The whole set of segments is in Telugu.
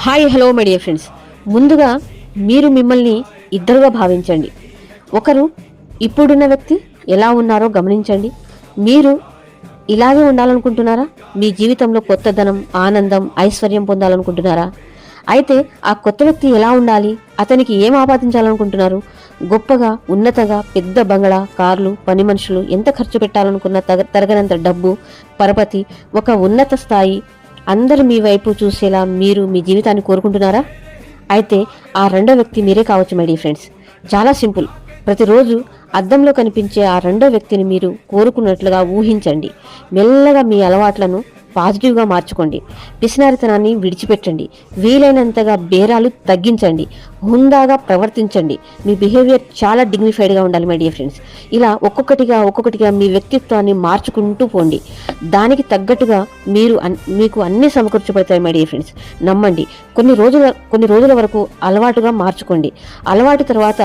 Hi hello my dear friends, ముందుగా మీరు మిమ్మల్ని ఇద్దరుగా భావించండి. ఒకరు ఇప్పుడున్న వ్యక్తి ఎలా ఉన్నారో గమనించండి. మీరు ఇలాగే ఉండాలనుకుంటున్నారా? మీ జీవితంలో కొత్తదనం, ఆనందం, ఐశ్వర్యం పొందాలనుకుంటున్నారా? అయితే ఆ కొత్త వ్యక్తి ఎలా ఉండాలి? అతనికి ఏం ఆపాదించాలనుకుంటున్నారు? గొప్పగా, ఉన్నతగా, పెద్ద బంగళా, కార్లు, పని మనుషులు, ఎంత ఖర్చు పెట్టాలనుకున్న తరగనంత డబ్బు, పరపతి, ఒక ఉన్నత స్థాయి, అందరూ మీ వైపు చూసేలా మీరు మీ జీవితాన్ని కోరుకుంటున్నారా? అయితే ఆ రెండో వ్యక్తి మీరే కావచ్చు మై డియర్ ఫ్రెండ్స్. చాలా సింపుల్. ప్రతిరోజు అద్దంలో కనిపించే ఆ రెండో వ్యక్తిని మీరు కోరుకున్నట్లుగా ఊహించండి. మెల్లగా మీ అలవాట్లను పాజిటివ్గా మార్చుకోండి. పిసినారితనాన్ని విడిచిపెట్టండి. వీలైనంతగా బేరాలు తగ్గించండి. హుందాగా ప్రవర్తించండి. మీ బిహేవియర్ చాలా డిగ్నిఫైడ్గా ఉండాలి మై డియర్ ఫ్రెండ్స్. ఇలా ఒక్కొక్కటిగా మీ వ్యక్తిత్వాన్ని మార్చుకుంటూ పోండి. దానికి తగ్గట్టుగా మీకు అన్ని సమకూర్చబడతాయి మై డియర్ ఫ్రెండ్స్. నమ్మండి. కొన్ని రోజుల వరకు అలవాటుగా మార్చుకోండి. అలవాటు తర్వాత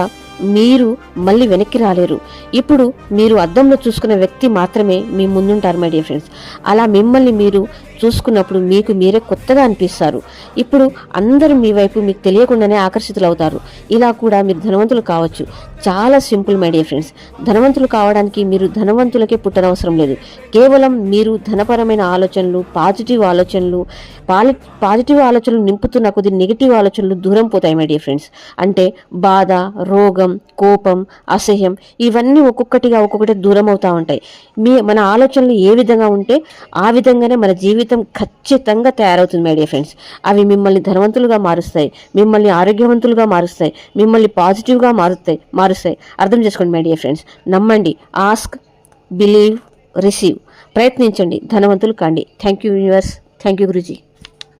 మీరు మళ్ళీ వెనక్కి రాలేరు. ఇప్పుడు మీరు అద్దంలో చూసుకున్న వ్యక్తి మాత్రమే మీ ముందుంటారు మై డియర్ ఫ్రెండ్స్. అలా మిమ్మల్ని మీరు చూసుకున్నప్పుడు మీకు మీరే కొత్తగా అనిపిస్తారు. ఇప్పుడు అందరూ మీ వైపు మీకు తెలియకుండానే ఆకర్షితులవుతారు. ఇలా కూడా మీరు ధనవంతులు కావచ్చు. చాలా సింపుల్ మై డియర్ ఫ్రెండ్స్. ధనవంతులు కావడానికి మీరు ధనవంతులకే పుట్టనవసరం లేదు. కేవలం మీరు ధనపరమైన ఆలోచనలు, పాజిటివ్ ఆలోచనలు నింపుతున్న కొద్ది నెగిటివ్ ఆలోచనలు దూరం పోతాయి మై డియర్ ఫ్రెండ్స్. అంటే బాధ, రోగం, కోపం, అసహ్యం ఇవన్నీ ఒక్కొక్కటి దూరం అవుతూ ఉంటాయి. మన ఆలోచనలు ఏ విధంగా ఉంటే ఆ విధంగానే మన జీవితం ఖచ్చితంగా తయారవుతుంది మై డియర్ ఫ్రెండ్స్. అవి మిమ్మల్ని ధనవంతులుగా మారుస్తాయి, మిమ్మల్ని ఆరోగ్యవంతులుగా మారుస్తాయి, మిమ్మల్ని పాజిటివ్గా మారుస్తాయి. అర్థం చేసుకోండి మై డియర్ ఫ్రెండ్స్. నమ్మండి. Ask, believe, receive. ప్రయత్నించండి, ధనవంతులు కాండి. Thank you universe. Thank you Guruji.